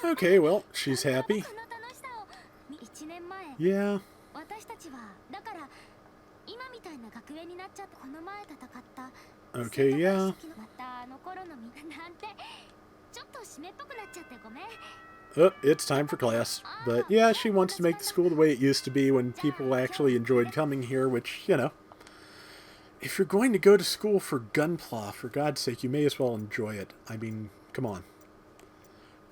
Okay, well, she's happy. Yeah. Okay, yeah. Oh, it's time for class. But yeah, she wants to make the school the way it used to be when people actually enjoyed coming here, which, you know, if you're going to go to school for Gunpla, for God's sake, you may as well enjoy it. I mean, come on.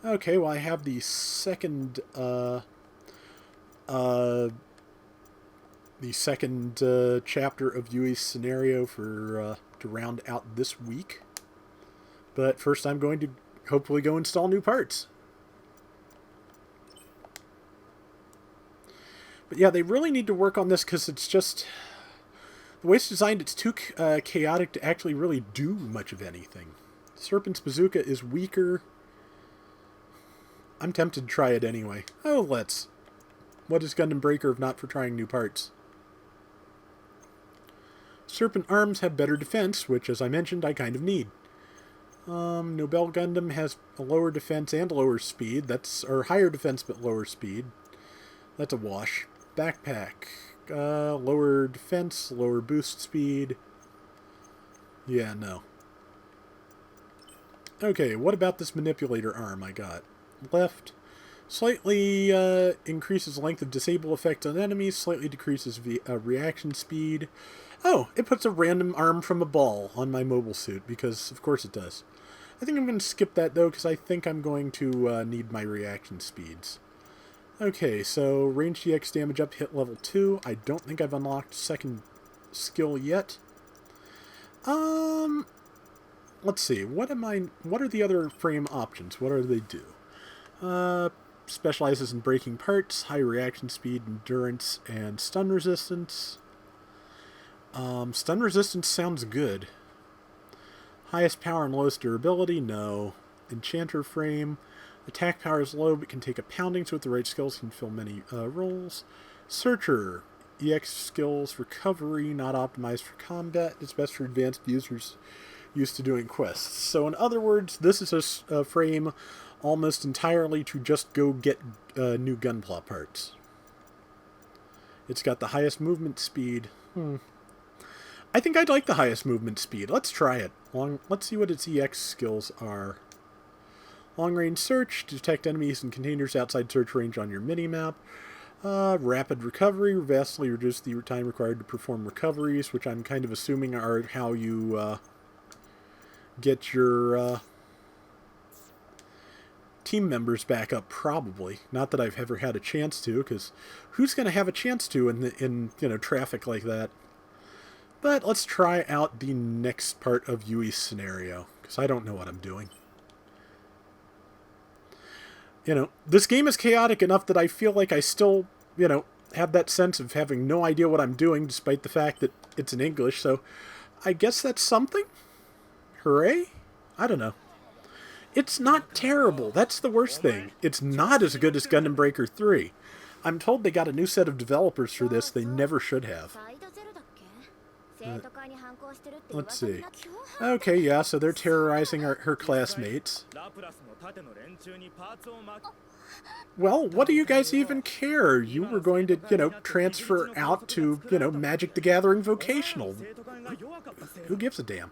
Okay, well, I have the second, chapter of Yui's scenario for, to round out this week. But first I'm going to hopefully go install new parts. But yeah, they really need to work on this because it's just... The way it's designed, it's too chaotic to actually really do much of anything. Serpent's Bazooka is weaker. I'm tempted to try it anyway. Oh, let's. What is Gundam Breaker if not for trying new parts? Serpent arms have better defense, which, as I mentioned, I kind of need. Nobel Gundam has a lower defense and lower speed. Or higher defense but lower speed. That's a wash. Backpack. Lower defense, lower boost speed. Yeah, no. Okay, what about this manipulator arm I got? Left. Slightly increases length of disable effect on enemies, slightly decreases reaction speed. Oh, it puts a random arm from a ball on my mobile suit, because of course it does. I think I'm going to skip that, though, because I think I'm going to need my reaction speeds. Okay, so range DX damage up, hit level 2. I don't think I've unlocked second skill yet. Let's see. What are the other frame options? What do they do? Specializes in breaking parts, high reaction speed, endurance, and stun resistance. Stun resistance sounds good. Highest power and lowest durability? No. Enchanter frame. Attack power is low, but can take a pounding, so with the right skills can fill many roles. Searcher. EX skills, recovery, not optimized for combat. It's best for advanced users used to doing quests. So in other words, this is a frame almost entirely to just go get new Gunpla parts. It's got the highest movement speed. I think I'd like the highest movement speed. Let's try it. Let's see what its EX skills are. Long-range search, detect enemies and containers outside search range on your minimap. Rapid recovery, vastly reduce the time required to perform recoveries, which I'm kind of assuming are how you get your team members back up, probably. Not that I've ever had a chance to, because who's going to have a chance to in traffic like that? But let's try out the next part of Yui's scenario, because I don't know what I'm doing. This game is chaotic enough that I feel like I still, have that sense of having no idea what I'm doing, despite the fact that it's in English, so I guess that's something? Hooray? I don't know. It's not terrible. That's the worst thing. It's not as good as Gundam Breaker 3. I'm told they got a new set of developers for this. They never should have. Let's see. Okay, yeah, so they're terrorizing her classmates. Well, what do you guys even care? You were going to, transfer out to, Magic the Gathering Vocational. Who gives a damn?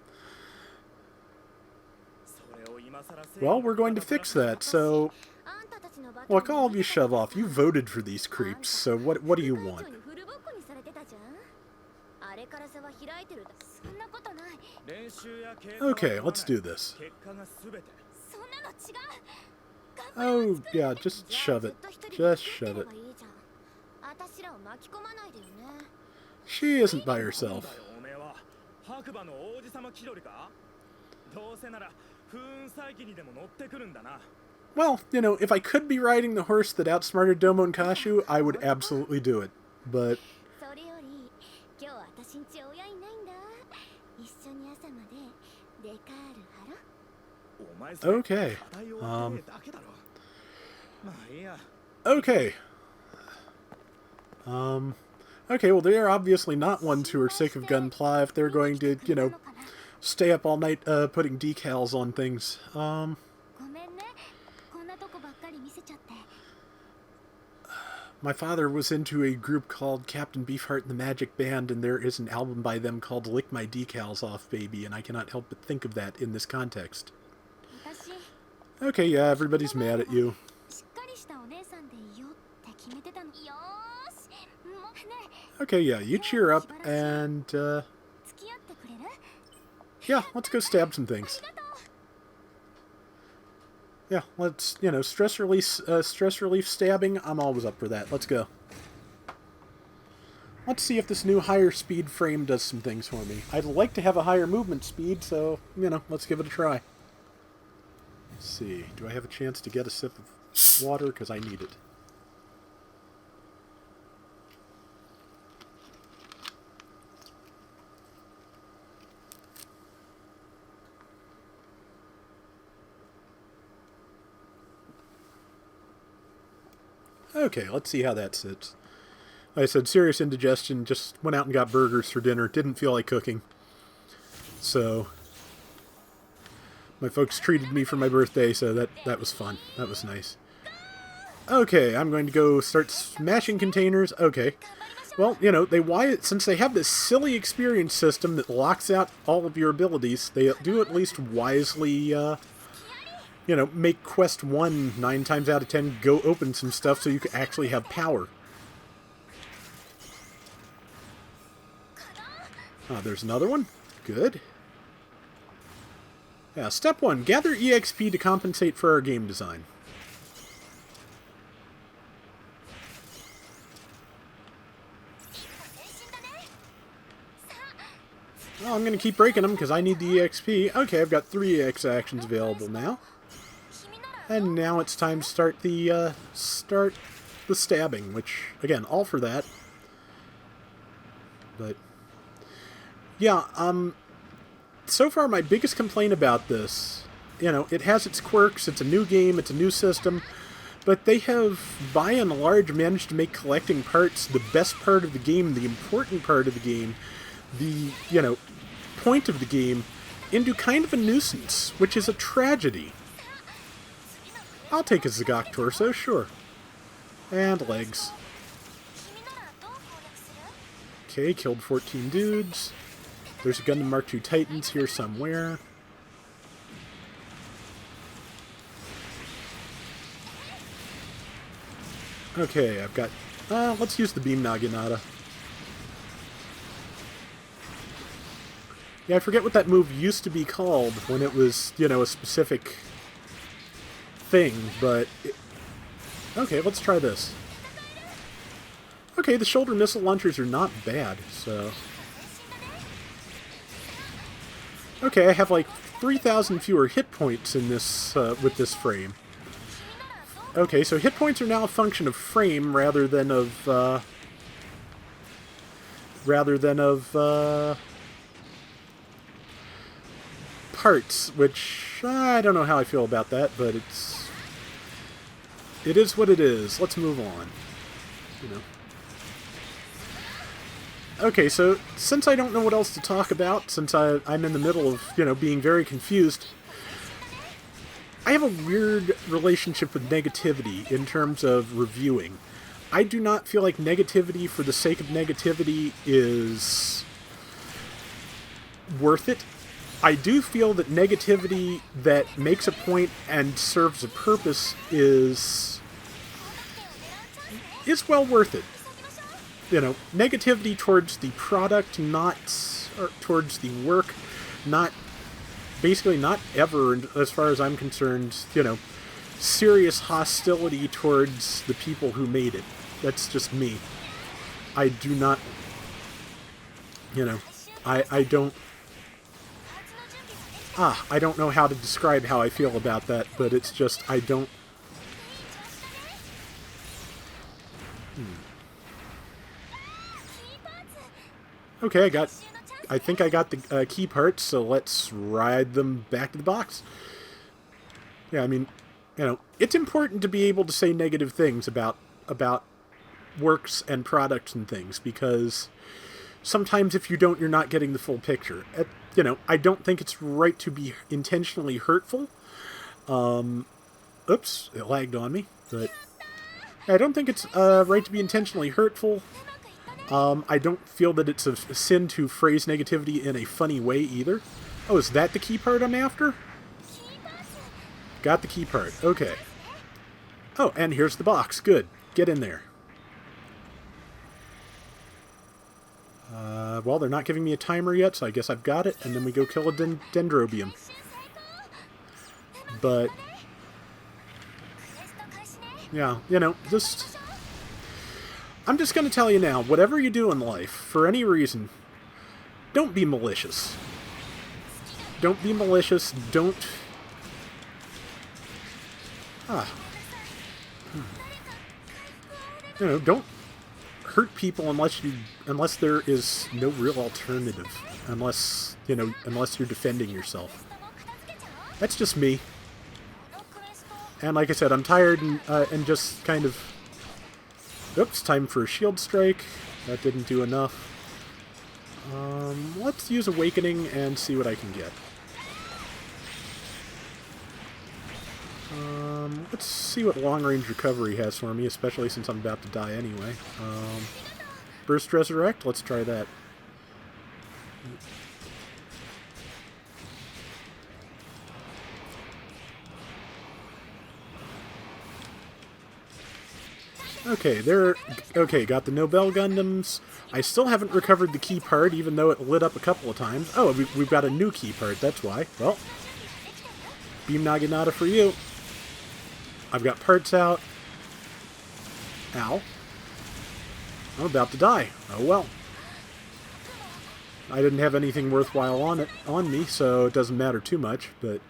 Well, we're going to fix that, so... Look, all of you shove off. You voted for these creeps, so what do you want? Okay, let's do this. Oh, yeah, just shove it. Just shove it. She isn't by herself. Well, if I could be riding the horse that outsmarted Domo and Kashu, I would absolutely do it. But... Okay. Okay. Okay, well, they are obviously not ones who are sick of Gunpla if they're going to, stay up all night putting decals on things. My father was into a group called Captain Beefheart and the Magic Band, and there is an album by them called Lick My Decals Off, Baby, and I cannot help but think of that in this context. Okay, yeah, everybody's mad at you. Okay, yeah, you cheer up, and, yeah, let's go stab some things. Yeah, let's, you know, stress relief stabbing, I'm always up for that. Let's go. Let's see if this new higher speed frame does some things for me. I'd like to have a higher movement speed, so, you know, let's give it a try. Let's see, do I have a chance to get a sip of water? Because I need it. Okay, let's see how that sits. Like I said, serious indigestion, just went out and got burgers for dinner, didn't feel like cooking. So, my folks treated me for my birthday, so that was fun. That was nice. Okay, I'm going to go start smashing containers. Okay. Well, you know, since they have this silly experience system that locks out all of your abilities, they do at least wisely, you know, make Quest 1 9 times out of 10 go open some stuff so you can actually have power. Oh, there's another one. Good. Yeah, step 1. Gather EXP to compensate for our game design. Oh, I'm going to keep breaking them because I need the EXP. Okay, I've got 3 EX actions available now. And now it's time to start the stabbing, which, again, all for that. But, yeah, so far my biggest complaint about this, you know, it has its quirks, it's a new game, it's a new system, but they have, by and large, managed to make collecting parts the best part of the game, the important part of the game, the, you know, point of the game, into kind of a nuisance, which is a tragedy. I'll take a Zagok torso, sure. And legs. Okay, killed 14 dudes. There's a Gundam Mark II Titans here somewhere. Okay, I've got... let's use the Beam Naginata. Yeah, I forget what that move used to be called when it was, you know, a specific thing, but... Okay, let's try this. Okay, the shoulder missile launchers are not bad, so... Okay, I have like 3,000 fewer hit points in this, with this frame. Okay, so hit points are now a function of frame rather than of parts, which I don't know how I feel about that, but it is what it is. Let's move on. You know. Okay, so since I don't know what else to talk about, since I'm in the middle of, you know, being very confused, I have a weird relationship with negativity in terms of reviewing. I do not feel like negativity for the sake of negativity is worth it. I do feel that negativity that makes a point and serves a purpose is well worth it. You know, negativity towards the product, not or towards the work, basically not ever, as far as I'm concerned, you know, serious hostility towards the people who made it. That's just me. I do not, you know, I don't know how to describe how I feel about that, but it's just, I don't... Okay, I think I got the key parts, so let's ride them back to the box. Yeah, I mean, you know, it's important to be able to say negative things about works and products and things, because sometimes if you don't, you're not getting the full picture. You know, I don't think it's right to be intentionally hurtful. Oops, it lagged on me, but I don't think it's right to be intentionally hurtful. I don't feel that it's a sin to phrase negativity in a funny way either. Oh, is that the key part I'm after? Got the key part. Okay. Oh, and here's the box. Good. Get in there. Well, they're not giving me a timer yet, so I guess I've got it, and then we go kill a dendrobium. But, yeah, you know, just... I'm just going to tell you now, whatever you do in life, for any reason, don't be malicious. Don't be malicious. Don't... You know, don't hurt people unless there is no real alternative. Unless you're defending yourself. That's just me. And like I said, I'm tired and just kind of... Oops, time for a shield strike. That didn't do enough. Let's use Awakening and see what I can get. Let's see what long-range recovery has for me, especially since I'm about to die anyway. Burst Resurrect, let's try that. Okay, got the Nobel Gundams. I still haven't recovered the key part, even though it lit up a couple of times. Oh, we've got a new key part, that's why. Well, Beam Naginata for you. I've got parts out. Ow. I'm about to die. Oh well. I didn't have anything worthwhile on me, so it doesn't matter too much. But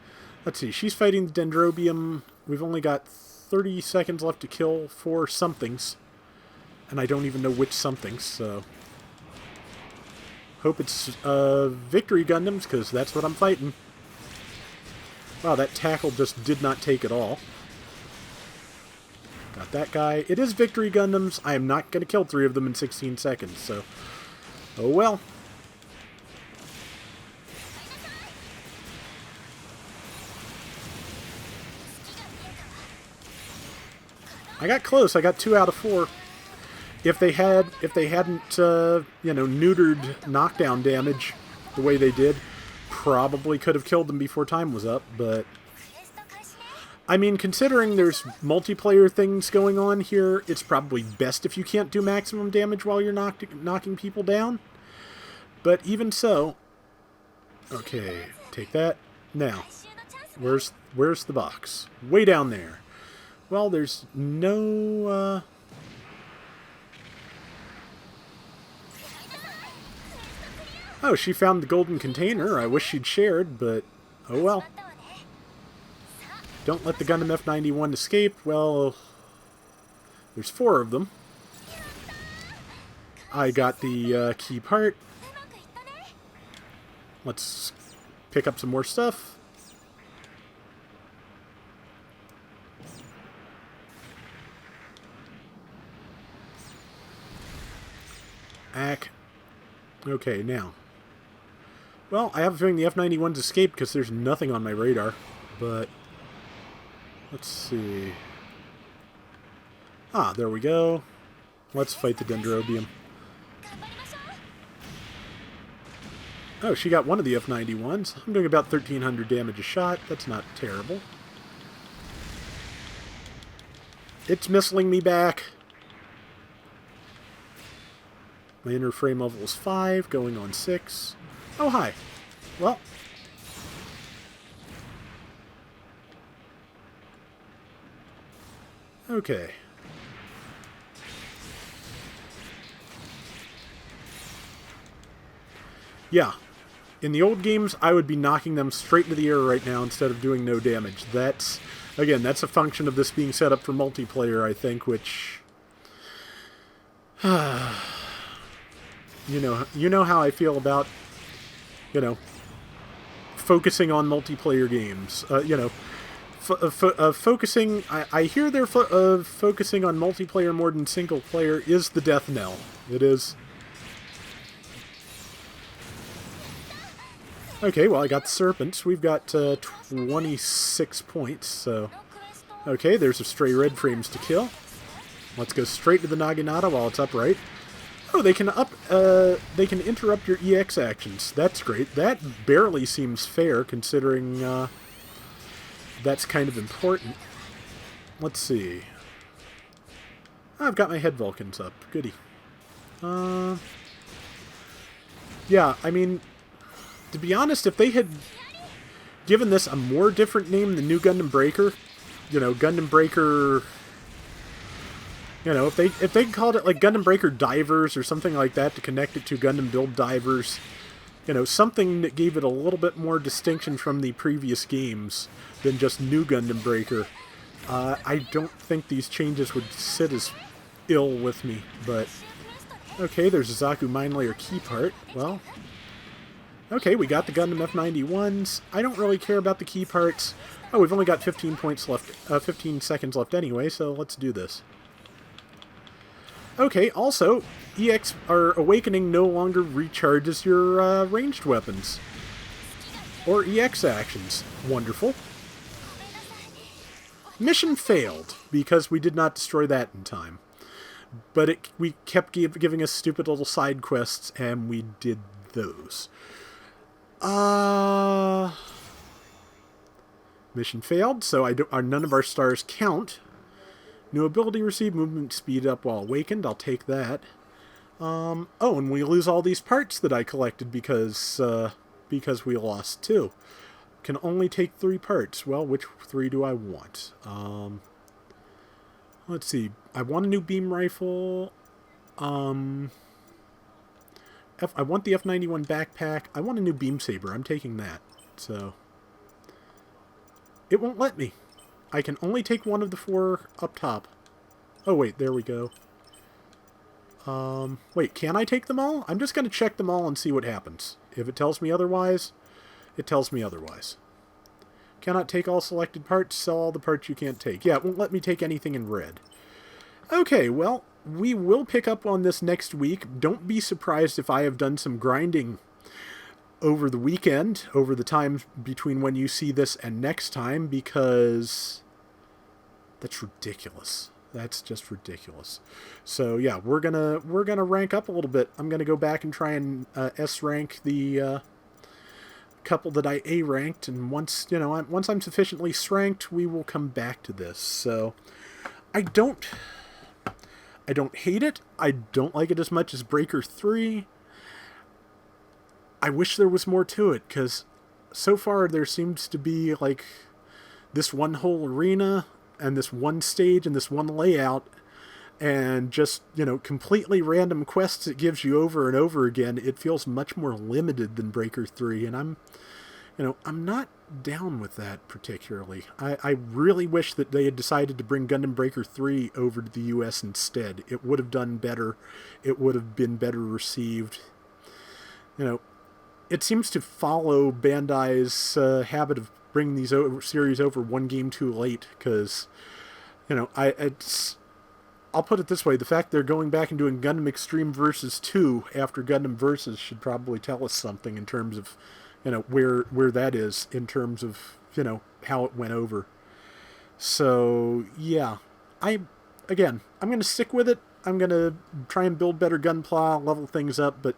let's see. She's fighting the Dendrobium. We've only got 30 seconds left to kill 4 somethings. And I don't even know which somethings, so... Hope it's Victory Gundams, because that's what I'm fighting. Wow, that tackle just did not take at all. Got that guy. It is Victory Gundams. I am not going to kill 3 of them in 16 seconds, so... Oh well. I got close. I got 2 out of 4. If they hadn't, neutered knockdown damage the way they did, probably could have killed them before time was up, but... I mean, considering there's multiplayer things going on here, it's probably best if you can't do maximum damage while you're knocking people down. But even so... Okay, take that. Now, where's the box? Way down there. Well, there's no... Oh, she found the golden container. I wish she'd shared, but oh well. Don't let the Gundam F91 escape. Well, there's 4 of them. I got the key part. Let's pick up some more stuff. Ack. Okay, now. Well, I have a feeling the F91's escaped because there's nothing on my radar, but let's see. Ah, there we go. Let's fight the Dendrobium. Oh, she got one of the F91s. I'm doing about 1,300 damage a shot. That's not terrible. It's missiling me back. My inner frame level is 5, going on 6. Oh, hi. Well. Okay. Yeah. In the old games, I would be knocking them straight into the air right now instead of doing no damage. That's, again, that's a function of this being set up for multiplayer, I think, which... You know how I feel about, focusing on multiplayer games. Focusing... I hear they're focusing on multiplayer more than single player is the death knell. It is. Okay, well, I got the Serpents. We've got 26 points, so... Okay, there's a stray red frames to kill. Let's go straight to the Naginata while it's upright. Oh, they can interrupt your EX actions. That's great. That barely seems fair, considering that's kind of important. Let's see. I've got my head Vulcans up. Goody. Yeah, I mean, to be honest, if they had given this a more different name than New Gundam Breaker, you know, Gundam Breaker, you know, if they called it like Gundam Breaker Divers or something like that to connect it to Gundam Build Divers, you know, something that gave it a little bit more distinction from the previous games than just New Gundam Breaker, I don't think these changes would sit as ill with me, but okay, there's a Zaku Mine Layer key part. Well, okay, we got the Gundam F91s. I don't really care about the key parts. Oh, we've only got 15 points left, 15 seconds left anyway, so let's do this. Okay, also, EX, or Awakening no longer recharges your ranged weapons. Or EX actions. Wonderful. Mission failed, because we did not destroy that in time. But we kept giving us stupid little side quests, and we did those. Mission failed, so none of our stars count. New ability received, movement speed up while awakened. I'll take that. Oh, and we lose all these parts that I collected because we lost 2. Can only take 3 parts. Well, which 3 do I want? Let's see. I want a new beam rifle. I want the F91 backpack. I want a new beam saber. I'm taking that. So it won't let me. I can only take one of the 4 up top. Oh wait, there we go. Wait, can I take them all? I'm just going to check them all and see what happens. If it tells me otherwise, it tells me otherwise. Cannot take all selected parts, sell all the parts you can't take. Yeah, it won't let me take anything in red. Okay, well, we will pick up on this next week. Don't be surprised if I have done some grinding over the weekend, over the time between when you see this and next time, because that's ridiculous. That's just ridiculous. So yeah, we're gonna rank up a little bit. I'm gonna go back and try and S rank the couple that I A ranked, and once I'm sufficiently ranked, we will come back to this. So I don't hate it. I don't like it as much as Breaker 3. I wish there was more to it, because so far there seems to be like this one whole arena and this one stage and this one layout, and just, completely random quests it gives you over and over again. It feels much more limited than Breaker 3, and I'm not down with that particularly. I really wish that they had decided to bring Gundam Breaker 3 over to the US instead. It would have done better. It would have been better received. It seems to follow Bandai's habit of bringing these series over one game too late, because, I'll put it this way: the fact they're going back and doing Gundam Extreme Versus 2 after Gundam Versus should probably tell us something in terms of, where that is in terms of, how it went over. So, yeah. I'm going to stick with it. I'm going to try and build better Gunpla, level things up, but,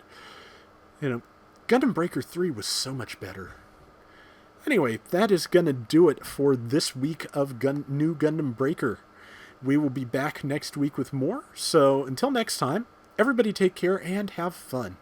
Gundam Breaker 3 was so much better. Anyway, that is going to do it for this week of New Gundam Breaker. We will be back next week with more. So until next time, everybody take care and have fun.